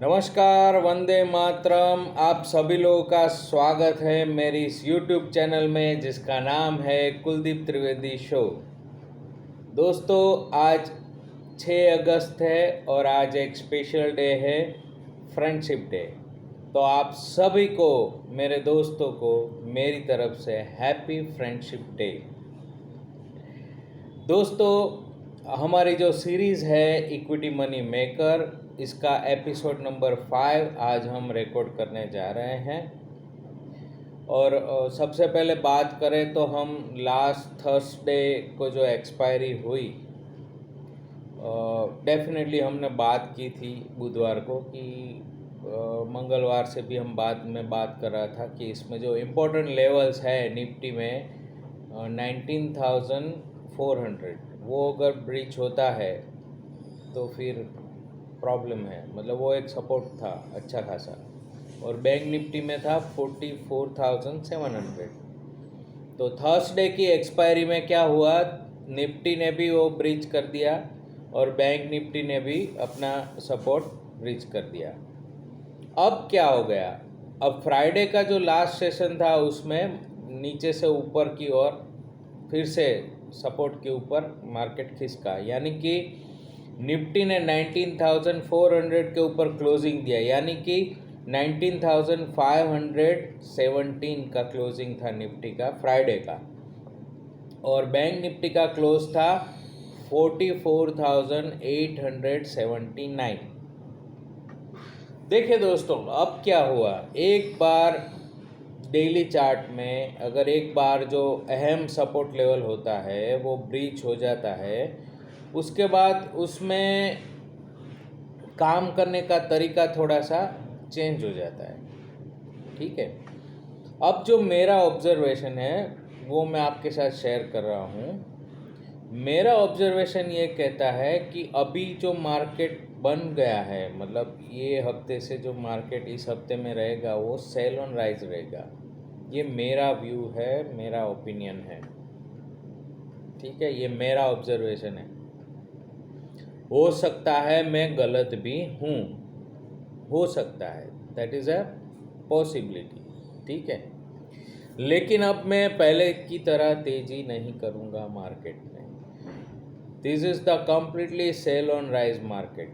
नमस्कार, वंदे मातरम। आप सभी लोगों का स्वागत है मेरी इस YouTube चैनल में जिसका नाम है कुलदीप त्रिवेदी शो। दोस्तों, आज 6 अगस्त है और आज एक स्पेशल डे है, फ्रेंडशिप डे। तो आप सभी को, मेरे दोस्तों को मेरी तरफ से हैप्पी फ्रेंडशिप डे। दोस्तों, हमारी जो सीरीज़ है इक्विटी मनी मेकर, इसका एपिसोड नंबर 5 आज हम रिकॉर्ड करने जा रहे हैं। और सबसे पहले बात करें तो हम लास्ट थर्सडे को जो एक्सपायरी हुई, डेफिनेटली हमने बात की थी बुधवार को कि मंगलवार से भी हम बाद में बात कर रहा था कि इसमें जो इम्पोर्टेंट लेवल्स है निफ्टी में 19,400, वो अगर ब्रीच होता है तो फिर प्रॉब्लम है। मतलब वो एक सपोर्ट था अच्छा खासा। और बैंक निफ्टी में था 44,700। तो थर्सडे की एक्सपायरी में क्या हुआ, निफ्टी ने भी वो ब्रीच कर दिया और बैंक निफ्टी ने भी अपना सपोर्ट ब्रीच कर दिया। अब क्या हो गया, अब फ्राइडे का जो लास्ट सेशन था उसमें नीचे से ऊपर की ओर फिर से सपोर्ट के ऊपर मार्केट खिसका, यानी कि निफ्टी ने 19,400 के ऊपर क्लोजिंग दिया, यानी कि 19,517 का क्लोजिंग था निफ्टी का फ्राइडे का। और बैंक निफ्टी का क्लोज था 44,879। देखिए दोस्तों, अब क्या हुआ, एक बार डेली चार्ट में अगर एक बार जो अहम सपोर्ट लेवल होता है वो ब्रीच हो जाता है, उसके बाद उसमें काम करने का तरीका थोड़ा सा चेंज हो जाता है। ठीक है, अब जो मेरा ऑब्जर्वेशन है वो मैं आपके साथ शेयर कर रहा हूँ। मेरा ऑब्जर्वेशन ये कहता है कि अभी जो मार्केट बन गया है, मतलब ये हफ्ते से जो मार्केट इस हफ्ते में रहेगा वो सेल ऑन राइज रहेगा। ये मेरा व्यू है, मेरा ओपिनियन है। ठीक है, ये मेरा ऑब्जर्वेशन है। हो सकता है मैं गलत भी हूँ, हो सकता है, दैट इज़ अ पॉसिबिलिटी। ठीक है, लेकिन अब मैं पहले की तरह तेज़ी नहीं करूँगा मार्केट में। This is the completely sell on rise market.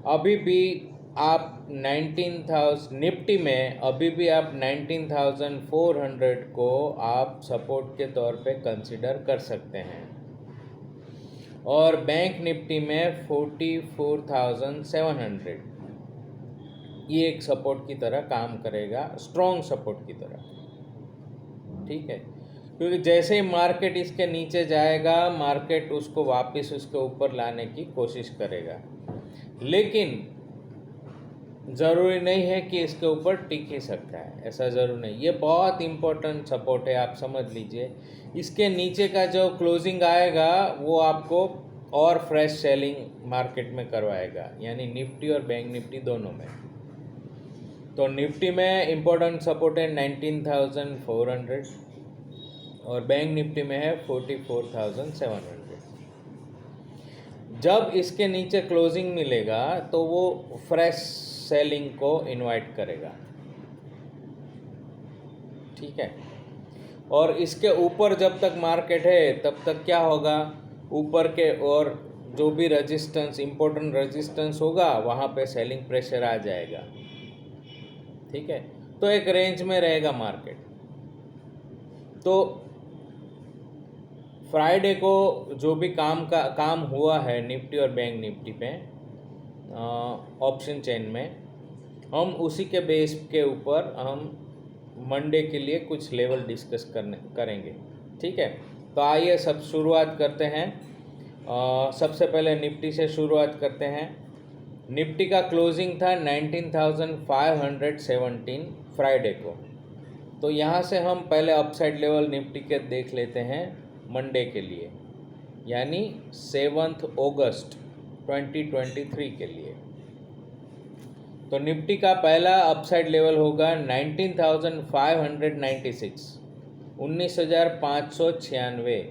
अभी भी आप 19,000 निफ्टी में, अभी भी आप 19,400 को आप सपोर्ट के तौर पे कंसिडर कर सकते हैं। और बैंक निफ्टी में 44,700 ये एक सपोर्ट की तरह काम करेगा, स्ट्रॉन्ग सपोर्ट की तरह। ठीक है, क्योंकि जैसे ही मार्केट इसके नीचे जाएगा, मार्केट उसको वापस उसके ऊपर लाने की कोशिश करेगा, लेकिन ज़रूरी नहीं है कि इसके ऊपर टिक ही सकता है, ऐसा ज़रूर नहीं। ये बहुत इम्पोर्टेंट सपोर्ट है, आप समझ लीजिए। इसके नीचे का जो क्लोजिंग आएगा वो आपको और फ्रेश सेलिंग मार्केट में करवाएगा, यानी निफ्टी और बैंक निफ्टी दोनों में। तो निफ्टी में इम्पोर्टेंट सपोर्ट है 19,400 और बैंक निफ्टी में है 44,700। जब इसके नीचे क्लोजिंग मिलेगा तो वो फ्रेश सेलिंग को इनवाइट करेगा। ठीक है, और इसके ऊपर जब तक मार्केट है तब तक क्या होगा, ऊपर के और जो भी रेजिस्टेंस, इम्पोर्टेंट रेजिस्टेंस होगा वहाँ पे सेलिंग प्रेशर आ जाएगा। ठीक है, तो एक रेंज में रहेगा मार्केट। तो फ्राइडे को जो भी काम हुआ है निफ्टी और बैंक निफ्टी पे ऑप्शन चेन में, हम उसी के बेस के ऊपर हम मंडे के लिए कुछ लेवल डिस्कस करेंगे। ठीक है, तो आइए सब शुरुआत करते हैं। सबसे पहले निफ्टी से शुरुआत करते हैं। निफ्टी का क्लोजिंग था 19,517 फ्राइडे को। तो यहाँ से हम पहले अपसाइड लेवल निफ्टी के देख लेते हैं मंडे के लिए, यानी 7 अगस्त 2023 के लिए। तो निफ्टी का पहला अपसाइड लेवल होगा 19,596, 19,596।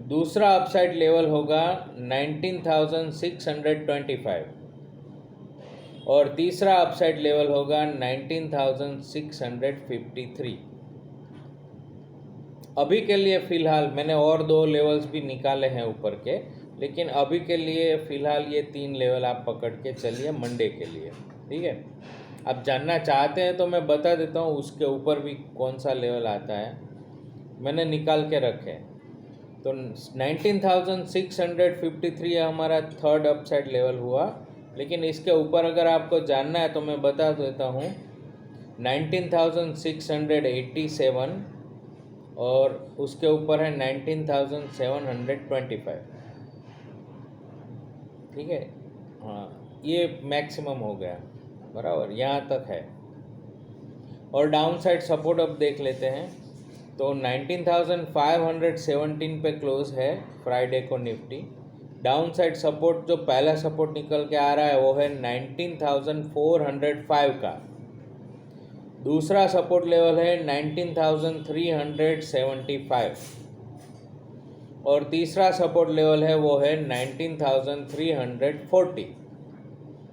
दूसरा अपसाइड लेवल होगा 19,625, और तीसरा अपसाइड लेवल होगा 19,653। अभी के लिए फ़िलहाल मैंने और 2 लेवल्स भी निकाले हैं ऊपर के, लेकिन अभी के लिए फ़िलहाल ये 3 लेवल आप पकड़ के चलिए मंडे के लिए, ठीक है। आप जानना चाहते हैं तो मैं बता देता हूँ उसके ऊपर भी कौन सा लेवल आता है, मैंने निकाल के रखे। तो 19,653 हमारा थर्ड अपसाइड लेवल हुआ, लेकिन इसके ऊपर अगर आपको जानना है तो मैं बता देता हूँ 19,687 और उसके ऊपर है 19,725, ठीक है। हाँ, ये मैक्सिमम हो गया, बराबर, यहाँ तक है। और डाउन साइड सपोर्ट अब देख लेते हैं। तो 19,517 पे क्लोज है फ्राइडे को निफ्टी। डाउन साइड सपोर्ट जो पहला सपोर्ट निकल के आ रहा है वो है 19,405 का। दूसरा सपोर्ट लेवल है 19,375 और तीसरा सपोर्ट लेवल है वो है 19,340।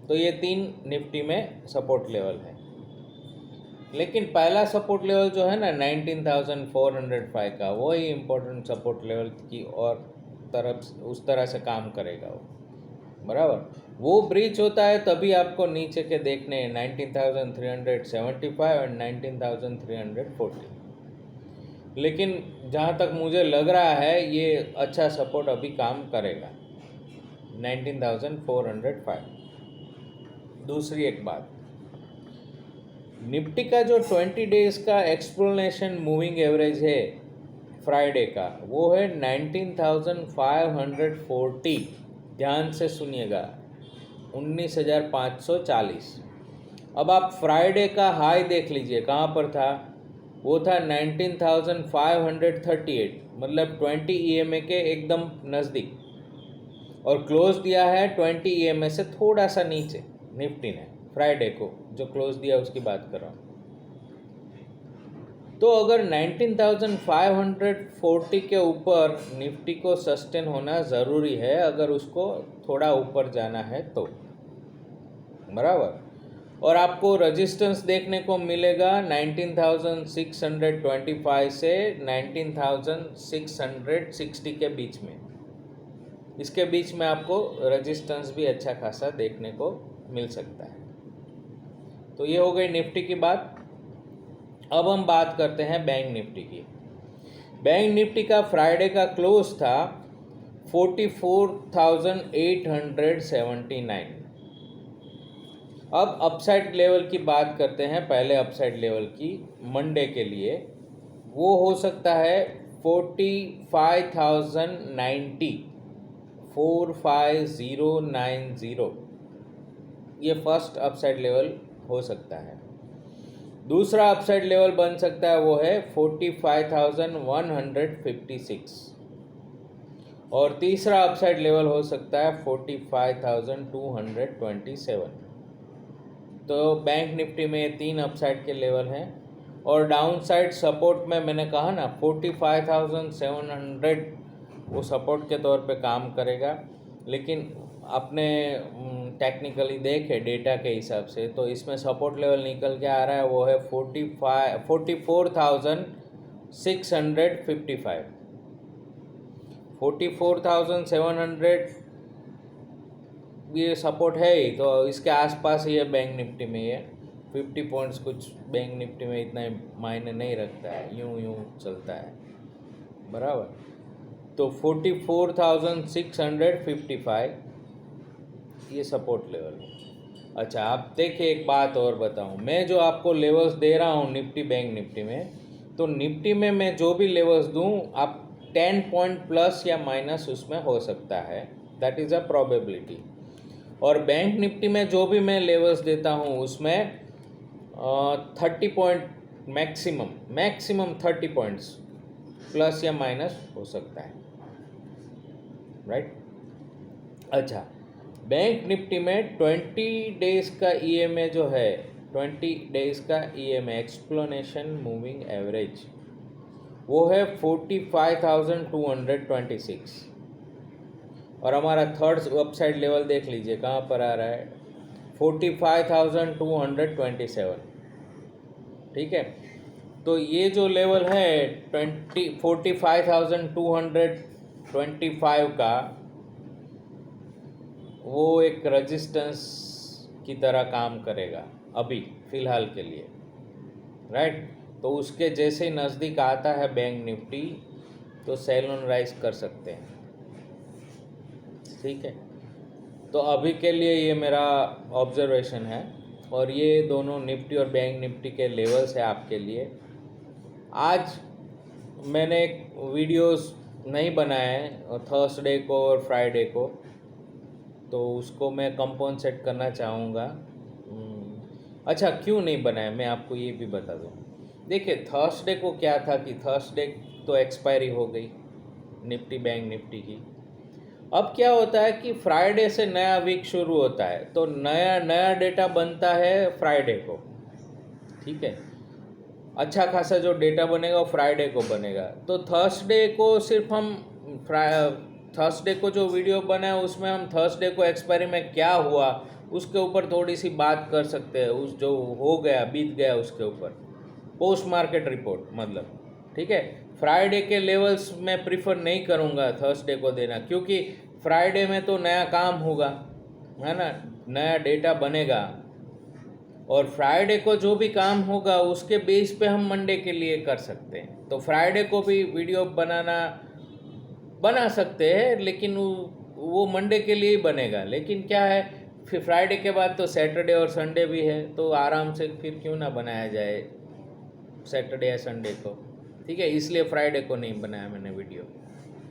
तो ये 3 निफ्टी में सपोर्ट लेवल है, लेकिन पहला सपोर्ट लेवल जो है ना 19,405 का, वो ही इम्पोर्टेंट सपोर्ट लेवल की और तरफ उस तरह से काम करेगा वो, बराबर। वो ब्रीच होता है तभी आपको नीचे के देखने हैं 19,375 और 19,340। लेकिन जहाँ तक मुझे लग रहा है ये अच्छा सपोर्ट अभी काम करेगा 19,405। दूसरी एक बात, निफ्टी का जो 20 डेज का एक्सप्लेनेशन मूविंग एवरेज है फ्राइडे का, वो है 19,540। ध्यान से सुनिएगा, 19,540। अब आप फ्राइडे का हाई देख लीजिए कहाँ पर था, वो था 19,538, मतलब 20 EMA के एकदम नज़दीक, और क्लोज दिया है 20 EMA से थोड़ा सा नीचे निफ्टी ने फ्राइडे को जो क्लोज दिया उसकी बात कर रहा हूँ। तो अगर 19,540 के ऊपर निफ्टी को सस्टेन होना ज़रूरी है अगर उसको थोड़ा ऊपर जाना है तो, बराबर। और आपको रेजिस्टेंस देखने को मिलेगा 19,625 से 19,660 के बीच में। इसके बीच में आपको रेजिस्टेंस भी अच्छा खासा देखने को मिल सकता है। तो ये हो गई निफ्टी की बात। अब हम बात करते हैं बैंक निफ्टी की। बैंक निफ्टी का फ्राइडे का क्लोज था 44,879। अब अपसाइड लेवल की बात करते हैं, पहले अपसाइड लेवल की मंडे के लिए, वो हो सकता है 45,090, 45090। ये फर्स्ट अपसाइड लेवल हो सकता है। दूसरा अपसाइड लेवल बन सकता है वो है 45,156 और तीसरा अपसाइड लेवल हो सकता है 45,227। तो बैंक निफ्टी में 3 अपसाइड के लेवल हैं। और डाउन साइड सपोर्ट में मैंने कहा ना 45,700 वो सपोर्ट के तौर पे काम करेगा, लेकिन अपने टेक्निकली देखे डेटा के हिसाब से तो इसमें सपोर्ट लेवल निकल के आ रहा है वो है 44,655। 44,700 ये सपोर्ट है ही, तो इसके आसपास ही है बैंक निफ्टी में। ये 50 पॉइंट्स कुछ बैंक निफ्टी में इतना मायने नहीं रखता है, यूं चलता है, बराबर। तो 44,655 ये सपोर्ट लेवल है। अच्छा, आप देखिए एक बात और बताऊं, मैं जो आपको लेवल्स दे रहा हूं निफ्टी बैंक निफ्टी में, तो निफ्टी में मैं जो भी लेवल्स दूं आप 10 पॉइंट प्लस या माइनस उसमें हो सकता है, दैट इज़ अ प्रोबेबिलिटी। और बैंक निफ्टी में जो भी मैं लेवल्स देता हूँ उसमें 30 पॉइंट मैक्सिमम 30 पॉइंट्स प्लस या माइनस हो सकता है, राइट। अच्छा, बैंक निफ्टी में 20 डेज का EMA जो है, 20 डेज का EMA एक्सप्लेनेशन मूविंग एवरेज, वो है 45,226। और हमारा थर्ड अपसाइड लेवल देख लीजिए कहाँ पर आ रहा है, 45,227, ठीक है। तो ये जो लेवल है 45,225 का, वो एक रेजिस्टेंस की तरह काम करेगा अभी फ़िलहाल के लिए, राइट। तो उसके जैसे ही नज़दीक आता है बैंक निफ्टी, तो सेल ऑन राइज कर सकते हैं, ठीक है। तो अभी के लिए ये मेरा ऑब्जर्वेशन है, और ये दोनों निफ्टी और बैंक निफ्टी के लेवल्स है आपके लिए। आज मैंने एक वीडियोस नहीं बनाए थर्सडे को और फ्राइडे को, तो उसको मैं कंपनसेट करना चाहूँगा। अच्छा, क्यों नहीं बनाया मैं आपको ये भी बता दूँ। देखिए, थर्सडे को क्या था कि थर्सडे तो एक्सपायरी हो गई निफ्टी बैंक निफ्टी की। अब क्या होता है कि फ्राइडे से नया वीक शुरू होता है, तो नया डेटा बनता है फ्राइडे को, ठीक है। अच्छा खासा जो डेटा बनेगा वो फ्राइडे को बनेगा। तो थर्सडे को सिर्फ हम थर्सडे को जो वीडियो बना है उसमें हम थर्सडे को एक्सपायरी में क्या हुआ उसके ऊपर थोड़ी सी बात कर सकते हैं, उस जो हो गया बीत गया उसके ऊपर, पोस्ट मार्केट रिपोर्ट मतलब, ठीक है। फ्राइडे के लेवल्स मैं प्रीफर नहीं करूँगा थर्सडे को देना, क्योंकि फ्राइडे में तो नया काम होगा, है ना, नया डेटा बनेगा, और फ्राइडे को जो भी काम होगा उसके बेस पे हम मंडे के लिए कर सकते हैं। तो फ्राइडे को भी वीडियो बना सकते हैं, लेकिन वो मंडे के लिए ही बनेगा। लेकिन क्या है, फिर फ्राइडे के बाद तो सैटरडे और संडे भी है, तो आराम से फिर क्यों ना बनाया जाए सैटरडे या संडे को, ठीक है। इसलिए फ्राइडे को नहीं बनाया मैंने वीडियो,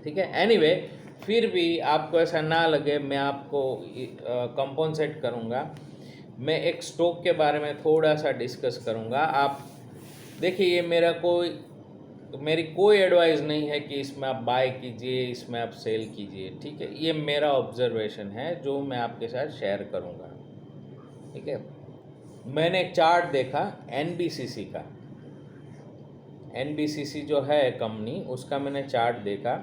ठीक है। एनीवे, फिर भी आपको ऐसा ना लगे, मैं आपको कंपनसेट करूँगा। मैं एक स्टॉक के बारे में थोड़ा सा डिस्कस करूँगा। आप देखिए, ये मेरी कोई एडवाइस नहीं है कि इसमें आप बाय कीजिए, इसमें आप सेल कीजिए, ठीक है। ये मेरा ऑब्जर्वेशन है जो मैं आपके साथ शेयर करूँगा, ठीक है। मैंने एक चार्ट देखा NBCC का, NBCC जो है कंपनी, उसका मैंने चार्ट देखा।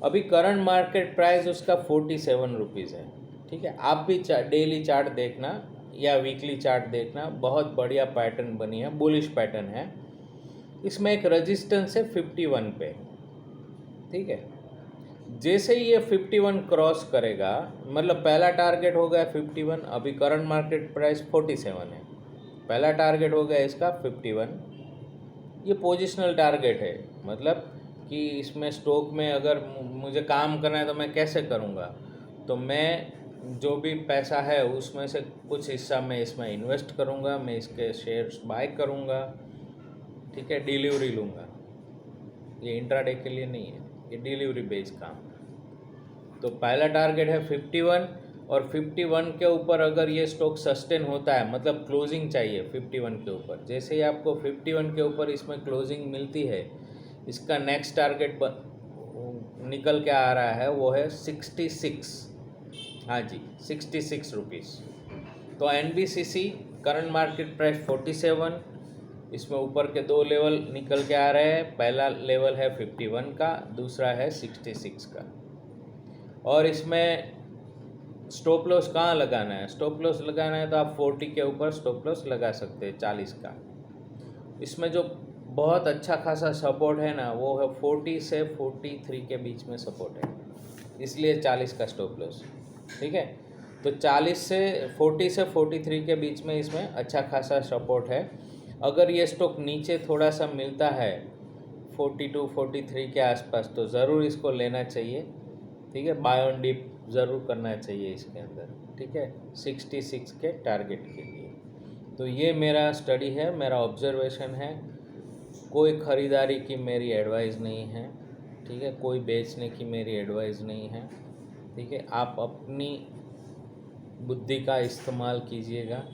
अभी करंट मार्केट प्राइस उसका 47 रुपीज़ है, ठीक है। आप भी डेली चार्ट देखना या वीकली चार्ट देखना, बहुत बढ़िया पैटर्न बनी है, बुलिश पैटर्न है। इसमें एक रेजिस्टेंस है 51 पे, ठीक है। जैसे ही ये 51 क्रॉस करेगा, मतलब पहला टारगेट हो गया 51, अभी करंट मार्केट प्राइस 47 है, पहला टारगेट हो गया इसका 51। ये पोजिशनल टारगेट है, मतलब कि इसमें स्टॉक में अगर मुझे काम करना है तो मैं कैसे करूँगा, तो मैं जो भी पैसा है उसमें से कुछ हिस्सा मैं इसमें इन्वेस्ट करूँगा, मैं इसके शेयर्स बाय करूँगा, ठीक है, डिलीवरी लूँगा। ये इंट्राडे के लिए नहीं है, ये डिलीवरी बेस्ड काम। तो पहला टारगेट है 51, और 51 के ऊपर अगर ये स्टॉक सस्टेन होता है, मतलब क्लोजिंग चाहिए 51 के ऊपर, जैसे ही आपको 51 के ऊपर इसमें क्लोजिंग मिलती है, इसका नेक्स्ट टारगेट निकल के आ रहा है, वो है 66, हाँ जी 66 रुपीज़। तो NBCC करंट मार्केट प्राइस 47, इसमें ऊपर के दो लेवल निकल के आ रहे हैं, पहला लेवल है 51 का, दूसरा है 66 का। और इसमें स्टॉप लॉस कहाँ लगाना है, स्टॉप लॉस लगाना है तो आप 40 के ऊपर स्टॉप लॉस लगा सकते हैं, 40 का। इसमें जो बहुत अच्छा खासा सपोर्ट है ना, वो है 40 से 43 के बीच में सपोर्ट है, इसलिए 40 का स्टॉप लॉस, ठीक है। तो 40 से 43 के बीच में इसमें अच्छा खासा सपोर्ट है। अगर ये स्टॉक नीचे थोड़ा सा मिलता है 42 43 के आसपास, तो ज़रूर इसको लेना चाहिए, ठीक है। बाय ऑन डिप ज़रूर करना चाहिए इसके अंदर, ठीक है, 66 के टारगेट के लिए। तो ये मेरा स्टडी है, मेरा ऑब्जर्वेशन है, कोई ख़रीदारी की मेरी एडवाइस नहीं है, ठीक है, कोई बेचने की मेरी एडवाइस नहीं है, ठीक है। आप अपनी बुद्धि का इस्तेमाल कीजिएगा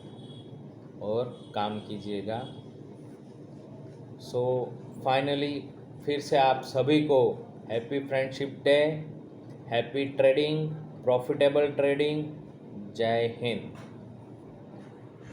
और काम कीजिएगा। सो फाइनली फिर से आप सभी को happy friendship day, happy trading, profitable trading. जय हिंद।